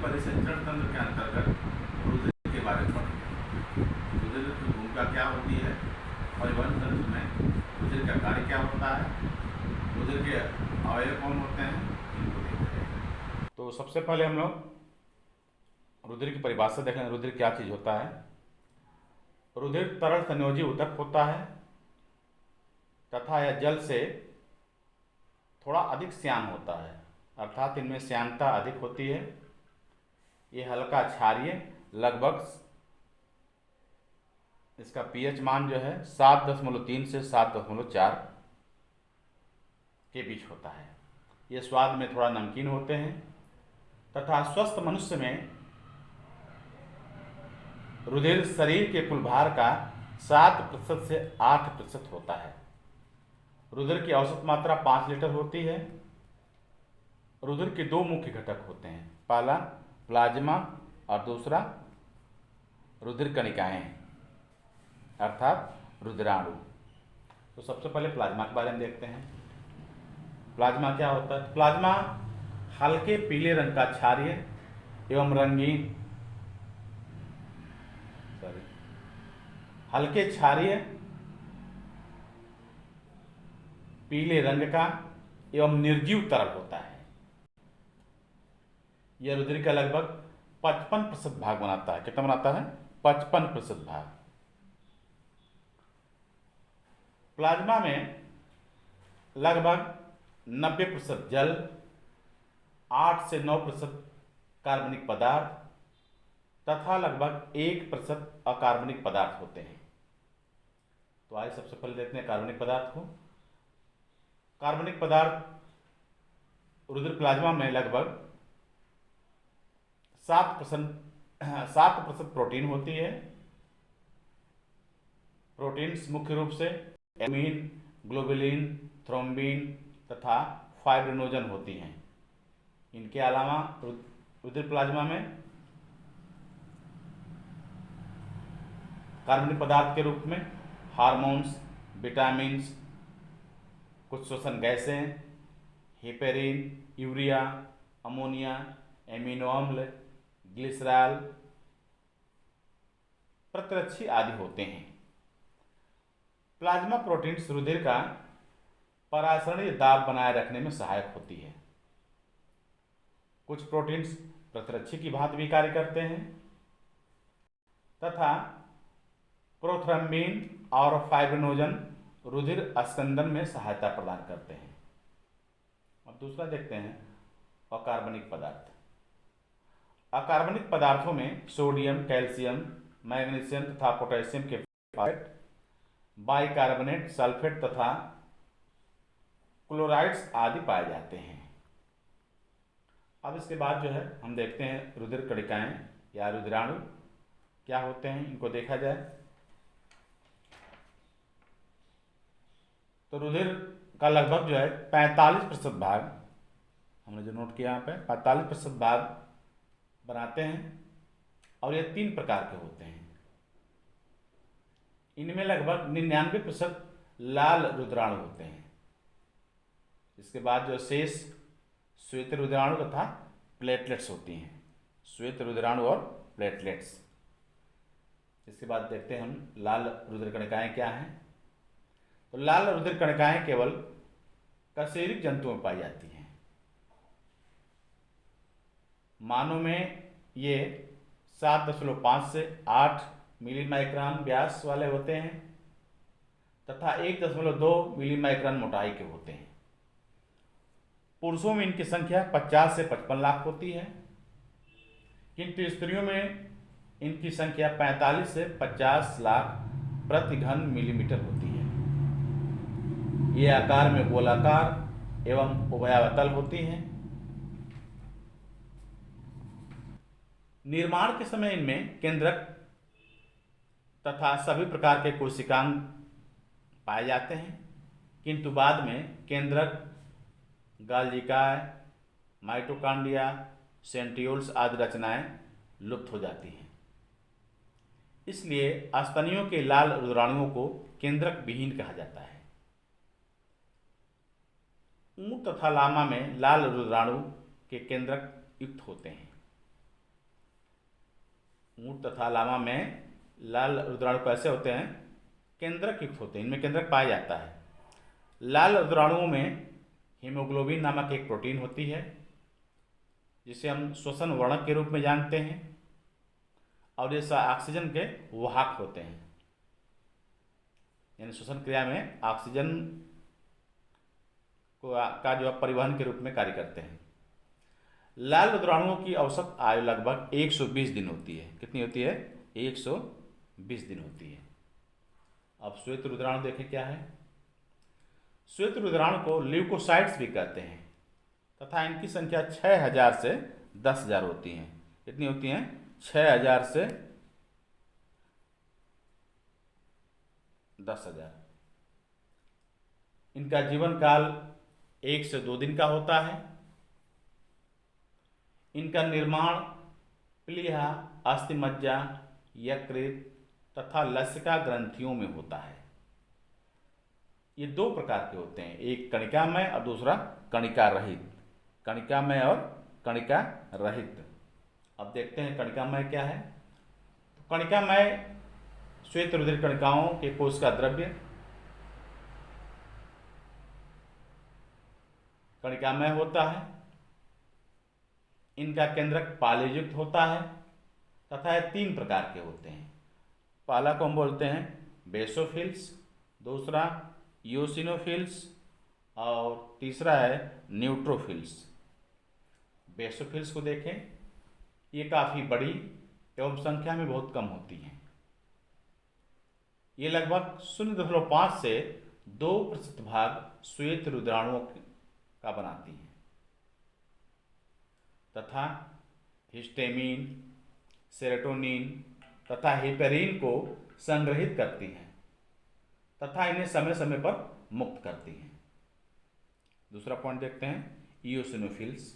परिसंचरण तंत्र के अंतर्गत रुधिर के बारे में पढ़ेंगे। रुधिर की भूमिका क्या होती है, परिवहन तंत्र में रुधिर का कार्य क्या होता है, रुधिर के अवयव कौन होते हैं, इनको देखते हैं। तो सबसे पहले हम लोग रुधिर की परिभाषा देखें। रुधिर क्या चीज होता है। रुधिर तरल संयोजी ऊतक होता है तथा यह जल से थोड़ा अधिक श्यान होता है, अर्थात इनमें श्यानता अधिक होती है। ये हल्का क्षारीय, लगभग इसका पीएच मान जो है 7.3 से 7.4 के बीच होता है। ये स्वाद में थोड़ा नमकीन होते हैं तथा स्वस्थ मनुष्य में रुधिर शरीर के कुल भार का 7% से 8% होता है। रुधिर की औसत मात्रा 5 लीटर होती है। रुधिर के दो मुख्य घटक होते हैं, पहला प्लाज्मा और दूसरा रुधिर कणिकाएं अर्थात रुधिराणु। तो सबसे पहले प्लाज्मा के बारे में देखते हैं। प्लाज्मा क्या होता है। प्लाज्मा हल्के पीले रंग का क्षारीय एवं रंगीन हल्के क्षारीय पीले रंग का एवं निर्जीव तरल होता है। यह रुधिर का लगभग 55% भाग बनाता है। कितना बनाता है? 55% भाग। प्लाज्मा में लगभग 90% जल, 8 से 9% कार्बनिक पदार्थ तथा लगभग 1% अकार्बनिक पदार्थ होते हैं। तो आइए सबसे पहले देखते हैं कार्बनिक पदार्थ को। कार्बनिक पदार्थ रुधिर प्लाज्मा में लगभग 7% प्रोटीन होती है। प्रोटीन्स मुख्य रूप से एमीन, ग्लोबुलिन, थ्रोम्बिन तथा फाइब्रिनोजन होती हैं। इनके अलावा रुधिर प्लाज्मा में कार्बनिक पदार्थ के रूप में हार्मोन्स, विटामिन्स, कुछ श्वसन गैसें, हेपेरिन, यूरिया, अमोनिया, एमिनो अम्ल, ग्लिसरॉल, प्रतिरक्षी आदि होते हैं। प्लाज्मा प्रोटीन्स रुधिर का परासरणीय दाब बनाए रखने में सहायक होती है। कुछ प्रोटीन्स प्रतिरक्षी की भांति भी कार्य करते हैं तथा प्रोथ्रम्बिन और फाइब्रिनोजन रुधिर अस्कंदन में सहायता प्रदान करते हैं। अब दूसरा देखते हैं अकार्बनिक पदार्थ। अकार्बनिक पदार्थों में सोडियम, कैल्शियम, मैग्नीशियम तथा पोटेशियम के फॉस्फेट, बाइकार्बोनेट, सल्फेट तथा क्लोराइड्स आदि पाए जाते हैं। अब इसके बाद जो है हम देखते हैं रुधिर कणिकाएं या रुधिराणु क्या होते हैं, इनको देखा जाए। तो रुधिर का लगभग जो है 45% भाग, हमने जो नोट किया यहाँ पे 45% भाग बनाते हैं और ये 3 प्रकार के होते हैं। इनमें लगभग 99% लाल रुधिराणु होते हैं। इसके बाद जो शेष श्वेत रुधिराणु तथा प्लेटलेट्स होती हैं। श्वेत रुधिराणु और प्लेटलेट्स। इसके बाद देखते हैं हम लाल रुधिर कणिकाएं क्या हैं। तो लाल रुधिर कणिकाएं केवल कशेरुकी जंतुओं में पाई जाती हैं। मानव में ये 7.5 से 8 मिलीमाइक्रोन व्यास वाले होते हैं तथा 1.2 मिलीमाइक्रोन मोटाई के होते हैं। पुरुषों में इनकी संख्या 50 से 55 लाख होती है, किंतु स्त्रियों में इनकी संख्या 45 से 50 लाख प्रति घन मिलीमीटर होती है। ये आकार में गोलाकार एवं उभयावतल होती हैं। निर्माण के समय इनमें केंद्रक तथा सभी प्रकार के कोशिकांग पाए जाते हैं, किंतु बाद में केंद्रक, गाल्जिकाएं, माइटोकांड्रिया, सेंट्रियोल्स आदि रचनाएं लुप्त हो जाती हैं। इसलिए स्तनियों के लाल रुधिराणुओं को केंद्रक विहीन कहा जाता है। ऊंट तथा लामा में लाल रुधिराणु के केंद्रक युक्त होते हैं। ऊंट तथा लामा में लाल रुद्राणु कैसे होते हैं? केंद्रक युक्त होते हैं, इनमें केंद्रक पाया जाता है। लाल रुद्राणुओं में हीमोग्लोबिन नामक एक प्रोटीन होती है जिसे हम श्वसन वर्णक के रूप में जानते हैं, और ये ऑक्सीजन के वाहक होते हैं, यानी श्वसन क्रिया में ऑक्सीजन को का जो परिवहन के रूप में कार्य करते हैं। लाल रुद्राणुओं की औसत आयु लगभग 120 दिन होती है। कितनी होती है? 120 दिन होती है। अब श्वेत रुद्राणु देखें क्या है। श्वेत रुद्राणु को ल्यूकोसाइट्स भी कहते हैं तथा इनकी संख्या 6000 से 10,000 होती हैं। कितनी होती हैं? 6000 से 10,000। इनका जीवन काल 1 से 2 दिन का होता है। इनका निर्माण प्लीहा, अस्थिमज्जा, यकृत तथा लसिका ग्रंथियों में होता है। ये 2 प्रकार के होते हैं, एक कणिकामय और दूसरा कणिका रहित। कणिकामय और कणिका रहित। अब देखते हैं कणिकामय क्या है। तो कणिकामय श्वेत रुधिर कणिकाओं के कोश का द्रव्य कणिकामय होता है। इनका केंद्रक पालेयुक्त होता है तथा ये 3 प्रकार के होते हैं। पहला को हम बोलते हैं बेसोफिल्स, दूसरा यूसिनोफिल्स और तीसरा है न्यूट्रोफिल्स। बेसोफिल्स को देखें, ये काफ़ी बड़ी एवं संख्या में बहुत कम होती हैं। ये लगभग 0.5 से 2% भाग श्वेत रुद्राणुओं का बनाती हैं तथा हिस्टेमिन, सेरोटोनिन तथा हेपेरिन को संग्रहित करती हैं तथा इन्हें समय समय पर मुक्त करती हैं। दूसरा पॉइंट देखते हैं इओसिनोफिल्स।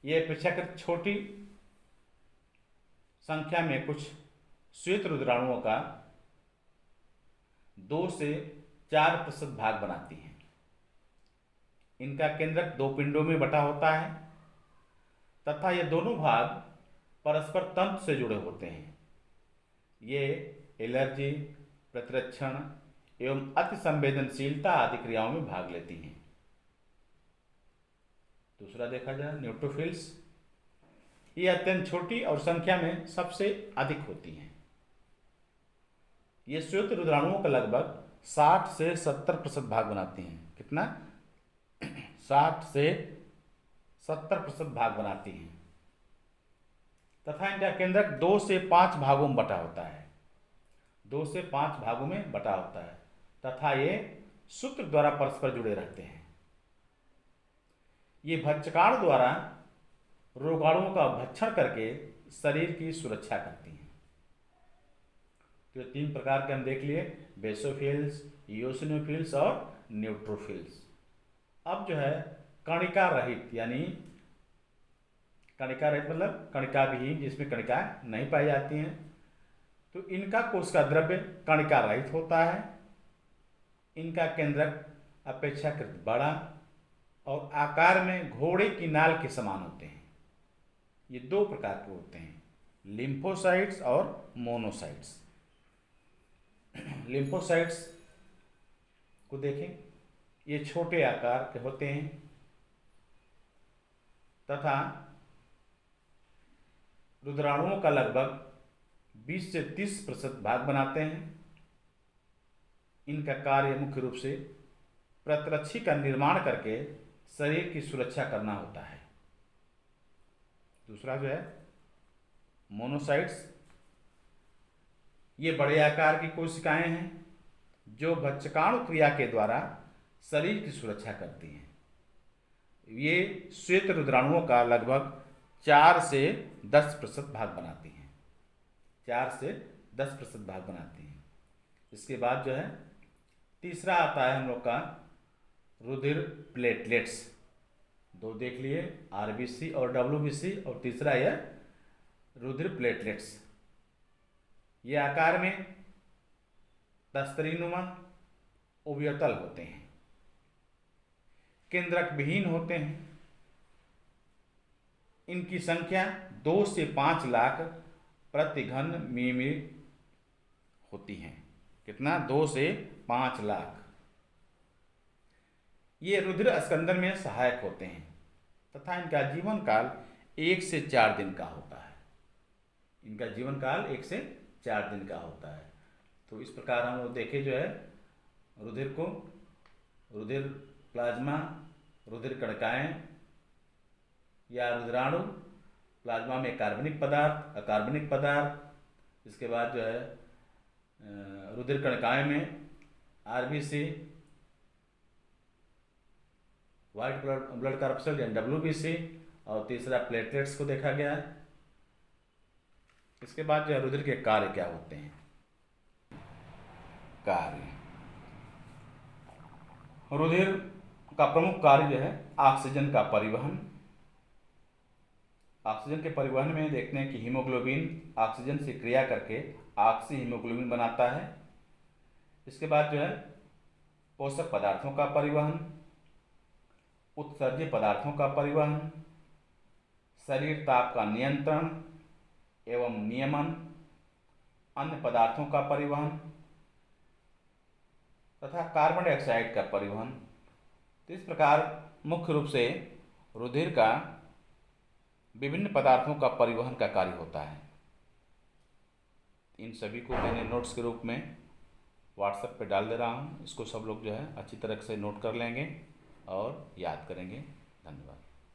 ये अपेक्षाकृत छोटी संख्या में कुछ श्वेत रुद्राणुओं का 2 से 4% भाग बनाती हैं। इनका केंद्रक 2 पिंडों में बटा होता है तथा ये दोनों भाग परस्पर तंत्र से जुड़े होते हैं। ये एलर्जी, प्रतिरक्षण एवं अति संवेदनशीलता आदि क्रियाओं में भाग लेती हैं। दूसरा देखा जाए न्यूट्रोफिल्स। ये अत्यंत छोटी और संख्या में सबसे अधिक होती हैं। ये श्वेत रुद्राणुओं का लगभग 60 से 70% भाग बनाती हैं। कितना? 60 से 70% भाग बनाती हैं तथा इनका केंद्रक 2 से 5 भागों में बटा होता है। 2 से 5 भागों में बटा होता है तथा ये सूत्र द्वारा परस्पर जुड़े रहते हैं। ये भक्षकाणु द्वारा रोगाणुओं का भक्षण करके शरीर की सुरक्षा करती हैं। तो 3 प्रकार के हम देख लिए, बेसोफिल्स, इओसिनोफिल्स और न्यूट्रोफिल्स। अब जो है कणिका रहित, यानी कणिका रहित मतलब कणिका विहीन, जिसमें कणिका नहीं पाई जाती हैं, तो इनका कोश का द्रव्य कणिका रहित होता है। इनका केंद्रक अपेक्षाकृत बड़ा और आकार में घोड़े की नाल के समान होते हैं। ये 2 प्रकार के होते हैं, लिम्फोसाइट्स और मोनोसाइट्स। लिम्फोसाइट्स को देखें, ये छोटे आकार के होते हैं तथा रुद्राणुओं का लगभग 20 से 30% भाग बनाते हैं। इनका कार्य मुख्य रूप से प्रतिरक्षी का निर्माण करके शरीर की सुरक्षा करना होता है। दूसरा जो है मोनोसाइट्स। ये बड़े आकार की कोशिकाएं हैं जो भक्षकाणु क्रिया के द्वारा शरीर की सुरक्षा करती हैं। ये श्वेत रुद्राणुओं का लगभग 4 से 10% भाग बनाती हैं। 4 से 10% भाग बनाती हैं। इसके बाद जो है तीसरा आता है हम लोग का रुधिर प्लेटलेट्स। 2 देख लिए, आरबीसी और डब्ल्यूबीसी, और तीसरा यह रुधिर प्लेटलेट्स। ये आकार में दस्तरीनुमा उभयतल होते हैं, केंद्रक विहीन होते हैं। इनकी संख्या 2 से 5 लाख प्रति घन मिमी होती हैं। कितना? 2 से 5 लाख। ये रुधिर स्कंदन में सहायक होते हैं तथा इनका जीवन काल 1 से 4 दिन का होता है। इनका जीवन काल 1 से 4 दिन का होता है। तो इस प्रकार हम लोग देखें जो है रुधिर को, रुधिर प्लाज्मा, रुधिर कणिकाएं या रुधिराणु, प्लाज्मा में कार्बनिक पदार्थ, अकार्बनिक पदार्थ, इसके बाद जो है रुधिर कणिकाएं में आरबीसी, वाइट ब्लड कॉर्पसल या डब्ल्यूबीसी, और तीसरा प्लेटलेट्स को देखा गया है। इसके बाद जो है रुधिर के कार्य क्या होते हैं? कार्य, रुधिर का प्रमुख कार्य जो है ऑक्सीजन का परिवहन। ऑक्सीजन के परिवहन में देखते हैं कि हीमोग्लोबिन ऑक्सीजन से क्रिया करके ऑक्सी हीमोग्लोबिन बनाता है। इसके बाद जो है पोषक पदार्थों का परिवहन, उत्सर्ज्य पदार्थों का परिवहन, शरीर ताप का नियंत्रण एवं नियमन, अन्य पदार्थों का परिवहन तथा कार्बन डाइऑक्साइड का परिवहन। तो इस प्रकार मुख्य रूप से रुधिर का विभिन्न पदार्थों का परिवहन का कार्य होता है। इन सभी को मैंने नोट्स के रूप में व्हाट्सएप पे डाल दे रहा हूँ। इसको सब लोग जो है अच्छी तरह से नोट कर लेंगे और याद करेंगे। धन्यवाद।